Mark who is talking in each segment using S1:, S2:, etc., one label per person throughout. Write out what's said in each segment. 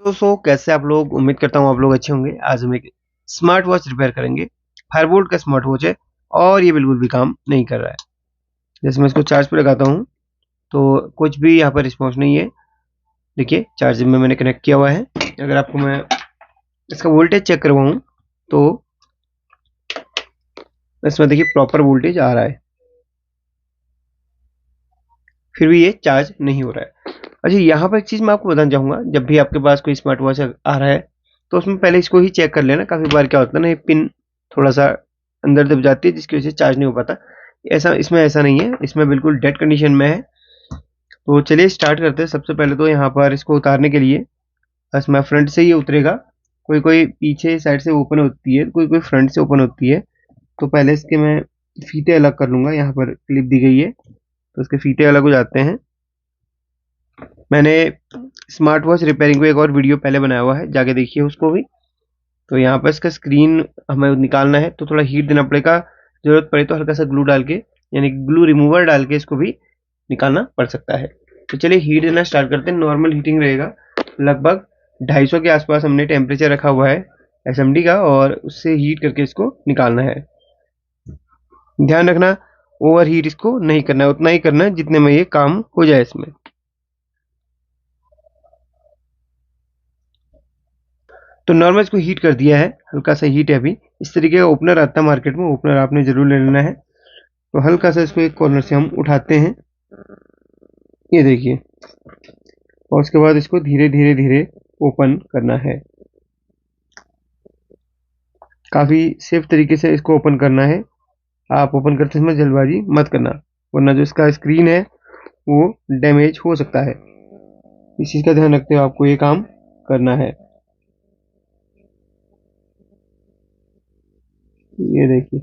S1: दोस्तों कैसे आप लोग। उम्मीद करता हूँ आप लोग अच्छे होंगे। आज हम एक स्मार्ट वॉच रिपेयर करेंगे। फायरबोल्ट का स्मार्ट वॉच है और ये बिल्कुल भी काम नहीं कर रहा है। जैसे मैं इसको चार्ज पे लगाता हूँ तो कुछ भी यहाँ पर रिस्पॉन्स नहीं है। देखिए चार्जिंग में मैंने कनेक्ट किया हुआ है। अगर आपको मैं इसका वोल्टेज चेक करवाऊँ तो इसमें देखिए प्रॉपर वोल्टेज आ रहा है, फिर भी ये चार्ज नहीं हो रहा है। अच्छा, यहाँ पर एक चीज़ मैं आपको बताना चाहूँगा, जब भी आपके पास कोई स्मार्ट वॉच आ रहा है तो उसमें पहले इसको ही चेक कर लेना। काफ़ी बार क्या होता है ना, ये पिन थोड़ा सा अंदर दब जाती है जिसकी वजह से चार्ज नहीं हो पाता। ऐसा इसमें ऐसा नहीं है, इसमें बिल्कुल डेड कंडीशन में है। तो चलिए स्टार्ट करते हैं। सबसे पहले तो यहाँ पर इसको उतारने के लिए बस मैं फ्रंट से ही उतरेगा। कोई कोई पीछे साइड से ओपन होती है, कोई कोई फ्रंट से ओपन होती है। तो पहले इसके मैं फीते अलग कर लूँगा। यहाँ पर क्लिप दी गई है तो इसके फीते अलग हो जाते हैं। मैंने स्मार्ट वॉच रिपेयरिंग को एक और वीडियो पहले बनाया हुआ है, जाके देखिए उसको भी। तो यहाँ पर इसका स्क्रीन हमें निकालना है तो थोड़ा हीट देना पड़ेगा। ज़रूरत पड़े तो हल्का सा ग्लू डाल के, यानी ग्लू रिमूवर डाल के इसको भी निकालना पड़ सकता है। तो चलिए हीट देना स्टार्ट करते हैं। नॉर्मल हीटिंग रहेगा, लगभग 250 के आसपास हमने टेम्परेचर रखा हुआ है एसएमडी का, और उससे हीट करके इसको निकालना है। ध्यान रखना ओवर हीट इसको नहीं करना है, उतना ही करना है जितने में ये काम हो जाए इसमें। तो नॉर्मल इसको हीट कर दिया है, हल्का सा हीट है अभी। इस तरीके का ओपनर आता है मार्केट में, ओपनर आपने जरूर ले लेना है। तो हल्का सा इसको एक कॉर्नर से हम उठाते हैं, ये देखिए। और उसके बाद इसको धीरे धीरे धीरे ओपन करना है। काफ़ी सेफ तरीके से इसको ओपन करना है। आप ओपन करते समय जल्दबाजी मत करना, वरना जो इसका स्क्रीन है वो डैमेज हो सकता है। इस चीज़ का ध्यान रखते हुए आपको ये काम करना है। ये देखिए।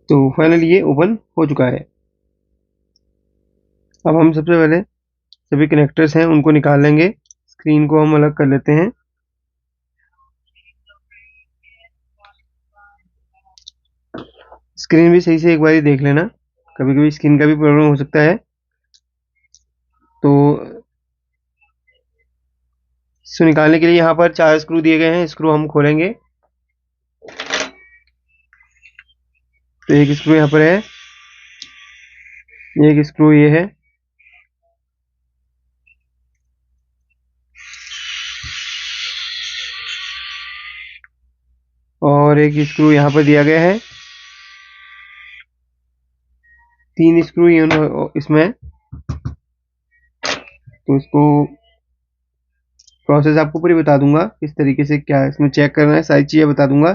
S1: तो फाइनली ये ओपन हो चुका है। अब हम सबसे पहले सभी कनेक्टर्स हैं उनको निकाल लेंगे। स्क्रीन को हम अलग कर लेते हैं। स्क्रीन भी सही से एक बार ही देख लेना, कभी कभी स्क्रीन का भी प्रॉब्लम हो सकता है। तो इसको निकालने के लिए यहाँ पर 4 स्क्रू दिए गए हैं, स्क्रू हम खोलेंगे। तो एक स्क्रू यहाँ पर है, एक स्क्रू ये है, और एक स्क्रू यहाँ पर दिया गया है। 3 स्क्रू इसमें। तो इसको प्रोसेस आपको पूरी बता दूंगा, किस तरीके से क्या इसमें चेक करना है, सारी चीज़ें बता दूंगा।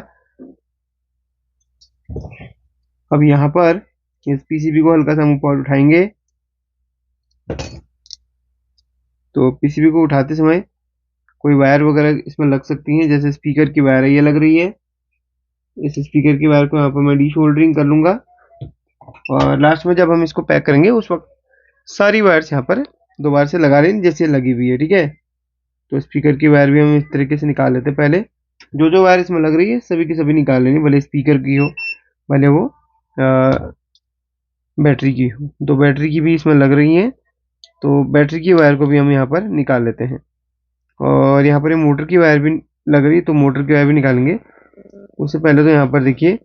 S1: अब यहाँ पर इस पीसीबी को हल्का सा हम ऊपर उठाएंगे। तो पीसीबी को उठाते समय कोई वायर वगैरह इसमें लग सकती हैं, जैसे स्पीकर की वायर है ये लग रही है। इस स्पीकर की वायर को यहाँ पर मैं डीशोल्डरिंग कर लूँगा। और लास्ट में जब हम इसको पैक करेंगे उस वक्त सारी वायर्स यहाँ पर दोबारा से लगा लेंगे जैसे लगी हुई है, ठीक है। तो स्पीकर की वायर भी हम इस तरीके से निकाल लेते हैं। पहले जो जो वायर इसमें लग रही है सभी की सभी निकाल लेंगे, भले स्पीकर की हो भले वो बैटरी की हो। तो बैटरी की भी इसमें लग रही है, तो बैटरी की वायर को भी हम यहाँ पर निकाल लेते हैं। और यहाँ पर ये मोटर की वायर भी लग रही है, तो मोटर की वायर भी निकालेंगे। उससे पहले तो यहाँ पर देखिए,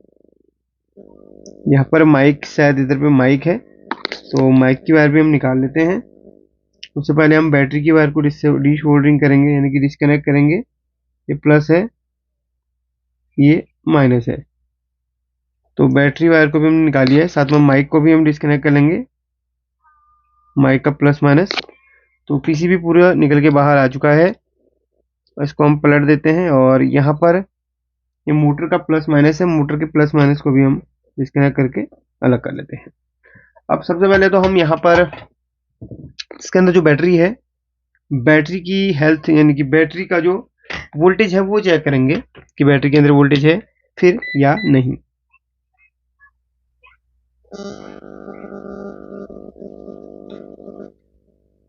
S1: यहाँ पर माइक, शायद इधर पे माइक है, तो माइक की वायर भी हम निकाल लेते हैं। उससे पहले हम बैटरी की वायर को डिशोल्डरिंग करेंगे, यानी कि डिस्कनेक्ट करेंगे। ये प्लस है, ये माइनस है। तो बैटरी वायर को भी हमने निकाली है, साथ में माइक को भी हम डिस्कनेक्ट कर लेंगे, माइक का प्लस माइनस। तो पीसीबी पूरा निकल के बाहर आ चुका है। इसको हम पलट देते हैं, और यहाँ पर ये मोटर का प्लस माइनस है, मोटर के प्लस माइनस को भी हम डिस्कनेक्ट करके अलग कर लेते हैं। अब सबसे पहले तो हम यहाँ पर इसके अंदर जो बैटरी है, बैटरी की हेल्थ यानी कि बैटरी का जो वोल्टेज है वो चेक करेंगे कि बैटरी के अंदर वोल्टेज है फिर या नहीं।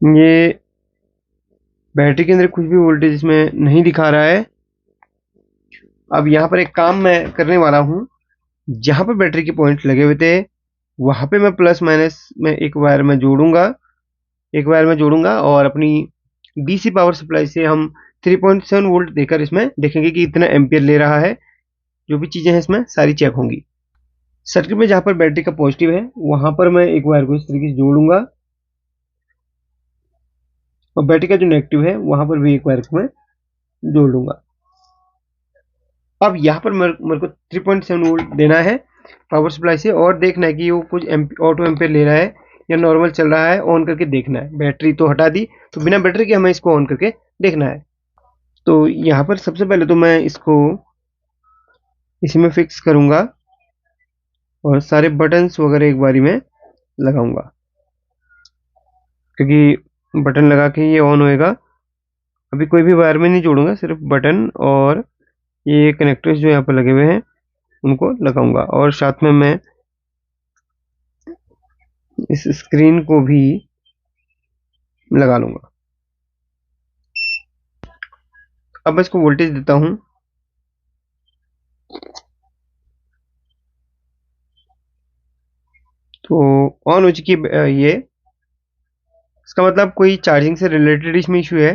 S1: ये बैटरी के अंदर कुछ भी वोल्टेज इसमें नहीं दिखा रहा है। अब यहाँ पर एक काम मैं करने वाला हूँ, जहाँ पर बैटरी के पॉइंट लगे हुए थे वहाँ पे मैं प्लस माइनस में एक वायर में जोड़ूंगा और अपनी डीसी पावर सप्लाई से हम 3.7 वोल्ट देकर इसमें देखेंगे कि इतना एम्पियर ले रहा है। जो भी चीज़ें हैं इसमें सारी चेक होंगी। सर्किट में जहाँ पर बैटरी का पॉजिटिव है वहाँ पर मैं एक वायर को इस तरीके से जोड़ूंगा और बैटरी का जो नेगेटिव है वहाँ पर भी एक वायर को मैं जोड़ लूंगा। अब यहाँ पर मेरे को 3.7 वोल्ट देना है पावर सप्लाई से और देखना है कि वो कुछ ऑटो एम्पेयर ले रहा है या नॉर्मल चल रहा है। ऑन करके देखना है। बैटरी तो हटा दी, तो बिना बैटरी के हमें इसको ऑन करके देखना है। तो यहाँ पर सबसे पहले तो मैं इसको इसी में फिक्स करूंगा और सारे बटन्स वगैरह एक बारी में लगाऊंगा, क्योंकि बटन लगा के ये ऑन होएगा। अभी कोई भी वायर में नहीं जोड़ूंगा, सिर्फ बटन और ये कनेक्टर्स जो यहाँ पर लगे हुए हैं उनको लगाऊंगा और साथ में मैं इस स्क्रीन को भी लगा लूंगा। अब मैं इसको वोल्टेज देता हूँ। तो ऑन हो चुकी है ये। इसका मतलब कोई चार्जिंग से रिलेटेड इसमें इशू है,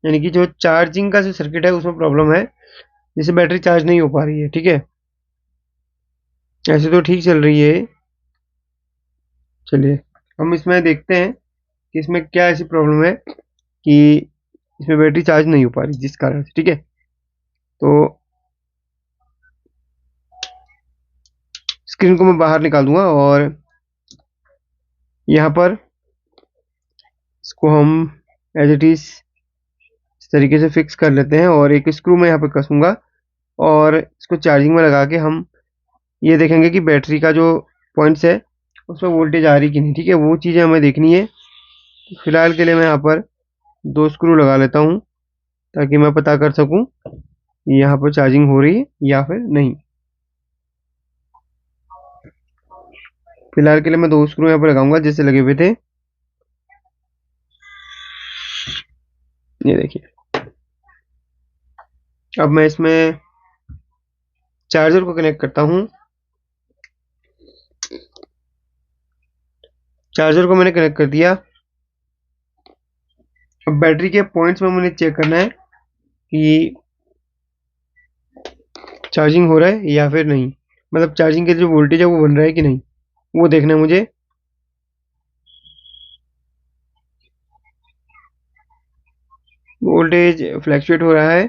S1: यानी कि जो चार्जिंग का जो सर्किट है उसमें प्रॉब्लम है, जिससे बैटरी चार्ज नहीं हो पा रही है। ठीक है, ऐसे तो ठीक चल रही है। चलिए हम इसमें देखते हैं कि इसमें क्या ऐसी प्रॉब्लम है कि इसमें बैटरी चार्ज नहीं हो पा रही जिस कारण से। ठीक है, तो स्क्रीन को मैं बाहर निकाल दूंगा और यहाँ पर इसको हम एज इट इज इस तरीके से फिक्स कर लेते हैं और एक स्क्रू मैं यहाँ पर कसूंगा और इसको चार्जिंग में लगा के हम ये देखेंगे कि बैटरी का जो पॉइंट्स है उसमें वोल्टेज आ रही कि नहीं। ठीक है, वो चीज़ें हमें देखनी है। तो फिलहाल के लिए मैं यहाँ पर 2 स्क्रू लगा लेता हूँ ताकि मैं पता कर सकूँ कि यहाँ पर चार्जिंग हो रही है या फिर नहीं। फिलहाल के लिए मैं 2 स्क्रू यहाँ पर लगाऊंगा जैसे लगे हुए थे। ये देखिए, अब मैं इसमें चार्जर को कनेक्ट करता हूँ। चार्जर को मैंने कनेक्ट कर दिया। अब बैटरी के पॉइंट्स में मुझे चेक करना है कि चार्जिंग हो रहा है या फिर नहीं, मतलब चार्जिंग के जो वोल्टेज है वो बन रहा है कि नहीं, वो देखना है मुझे। वोल्टेज फ्लैक्चुएट हो रहा है।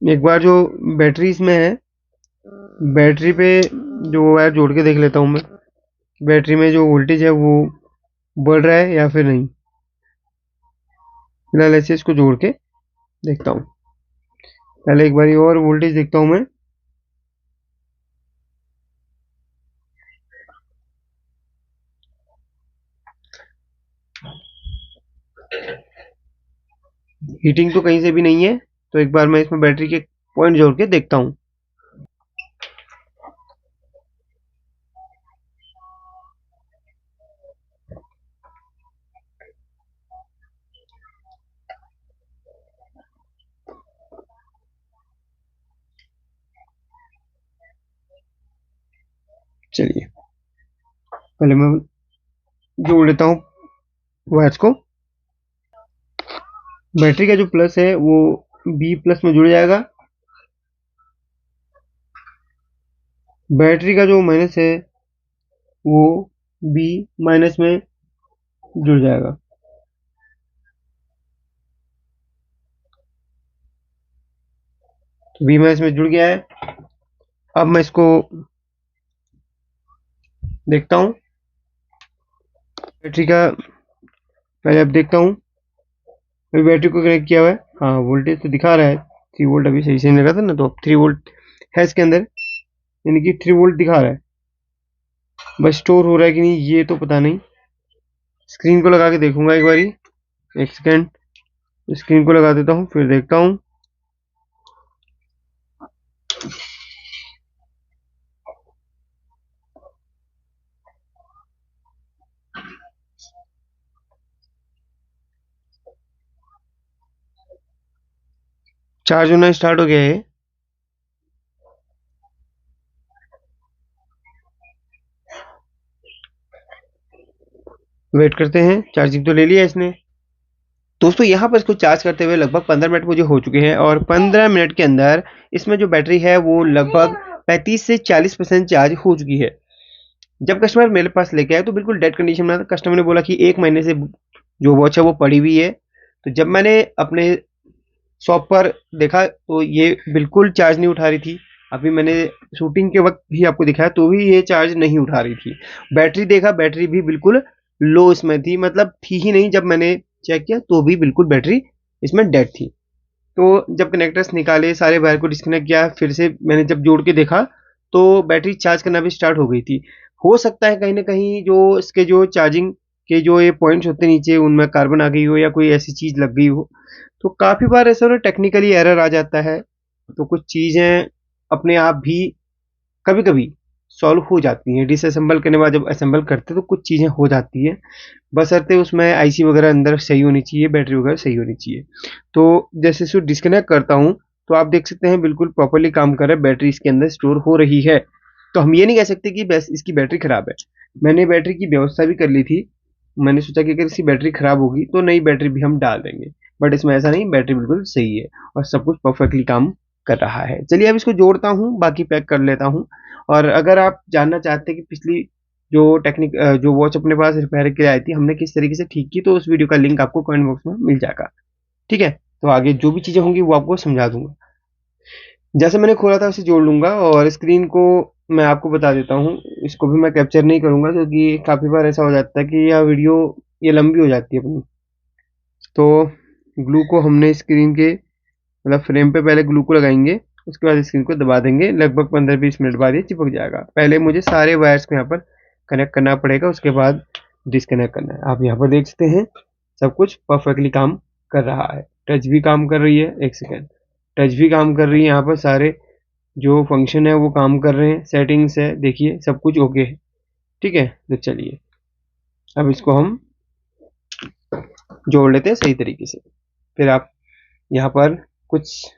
S1: एक बार जो बैटरी इसमें है, बैटरी पे जो वायर जोड़ के देख लेता हूँ मैं, बैटरी में जो वोल्टेज है वो बढ़ रहा है या फिर नहीं। फिलहाल ऐसे इसको जोड़ के देखता हूँ। पहले एक बारी और वोल्टेज देखता हूँ मैं। हीटिंग तो कहीं से भी नहीं है, तो एक बार मैं इसमें बैटरी के पॉइंट जोड़ के देखता हूँ। चलिए पहले मैं जोड़ लेता हूँ वायर्स को। बैटरी का जो प्लस है वो बी प्लस में जुड़ जाएगा, बैटरी का जो माइनस है वो बी माइनस में जुड़ जाएगा। तो बी माइनस में जुड़ गया है। अब मैं इसको देखता हूँ बैटरी का। पहले अब देखता हूँ, अभी बैटरी को कनेक्ट किया हुआ है। हाँ, वोल्टेज तो दिखा रहा है 3 वोल्ट। अभी सही से नहीं लगा था ना, तो अब 3 वोल्ट है इसके अंदर, यानी कि 3 वोल्ट दिखा रहा है। बस स्टोर हो रहा है कि नहीं ये तो पता नहीं। स्क्रीन को लगा के देखूंगा एक बारी। एक सेकेंड, स्क्रीन को लगा देता हूँ फिर देखता हूँ। चार्ज होना स्टार्ट हो गया है। वेट करते हैं, चार्जिंग तो ले लिया इसने। दोस्तों यहाँ पर इसको चार्ज करते हुए लगभग 15 मिनट मुझे हो चुके हैं और 15 मिनट के अंदर इसमें जो बैटरी है वो लगभग 35 से 40% चार्ज हो चुकी है। जब कस्टमर मेरे पास लेके आया तो बिल्कुल डेड कंडीशन में था। कस्टमर ने बोला कि 1 महीने से जो वॉच है वो पड़ी हुई है। तो जब मैंने अपने शॉप पर देखा तो ये बिल्कुल चार्ज नहीं उठा रही थी। अभी मैंने शूटिंग के वक्त भी आपको दिखाया तो भी ये चार्ज नहीं उठा रही थी। बैटरी देखा, बैटरी भी बिल्कुल लो इसमें थी, मतलब थी ही नहीं। जब मैंने चेक किया तो भी बिल्कुल बैटरी इसमें डेड थी। तो जब कनेक्टर्स निकाले, सारे वायर को डिस्कनेक्ट किया, फिर से मैंने जब जोड़ के देखा तो बैटरी चार्ज करना भी स्टार्ट हो गई थी। हो सकता है कहीं ना कहीं जो इसके जो चार्जिंग के जो ये पॉइंट्स होते हैं नीचे उनमें कार्बन आ गई हो या कोई ऐसी चीज लग गई हो। तो काफी बार ऐसा ना टेक्निकली एरर आ जाता है। तो कुछ चीजें अपने आप भी कभी कभी सॉल्व हो जाती हैं। डिसअसेंबल करने के बाद जब असेंबल करते हैं तो कुछ चीजें हो जाती हैं। बशर्ते उसमें आईसी वगैरह अंदर सही होनी चाहिए, बैटरी वगैरह सही होनी चाहिए। तो जैसे इसको डिस्कनेक्ट करता हूँ तो आप देख सकते हैं बिल्कुल प्रॉपरली काम कर रहा है, बैटरी इसके अंदर स्टोर हो रही है। तो हम ये नहीं कह सकते कि बस इसकी बैटरी खराब है। मैंने बैटरी की व्यवस्था भी कर ली थी। मैंने सोचा कि अगर इसकी बैटरी खराब होगी तो नई बैटरी भी हम डाल देंगे। बट इसमें ऐसा नहीं, बैटरी बिल्कुल सही है और सब कुछ परफेक्टली काम कर रहा है। चलिए अब इसको जोड़ता हूँ, बाकी पैक कर लेता हूँ। और अगर आप जानना चाहते हैं कि पिछली जो वॉच अपने पास रिपेयर के लिए आई थी हमने किस तरीके से ठीक की, तो उस वीडियो का लिंक आपको कमेंट बॉक्स में मिल जाएगा। ठीक है, तो आगे जो भी चीज़ें होंगी वो आपको समझा दूंगा। जैसे मैंने खोला था उसे जोड़ लूंगा और स्क्रीन को मैं आपको बता देता हूँ। इसको भी मैं कैप्चर नहीं करूंगा क्योंकि काफ़ी बार ऐसा हो जाता है कि यह वीडियो ये लंबी हो जाती है अपनी। तो ग्लू को हमने स्क्रीन के मतलब फ्रेम पे पहले ग्लू को लगाएंगे, उसके बाद स्क्रीन को दबा देंगे। लगभग 15-20 मिनट बाद ये चिपक जाएगा। पहले मुझे सारे वायर्स को यहाँ पर कनेक्ट करना पड़ेगा, उसके बाद डिस्कनेक्ट करना है। आप यहाँ पर देख सकते हैं सब कुछ परफेक्टली काम कर रहा है। टच भी काम कर रही है, एक सेकेंड, टच भी काम कर रही है। यहाँ पर सारे जो फंक्शन है वो काम कर रहे हैं, सेटिंग्स है, देखिए सब कुछ ओके है। ठीक है, तो चलिए अब इसको हम जोड़ लेते हैं सही तरीके से। फिर आप यहाँ पर कुछ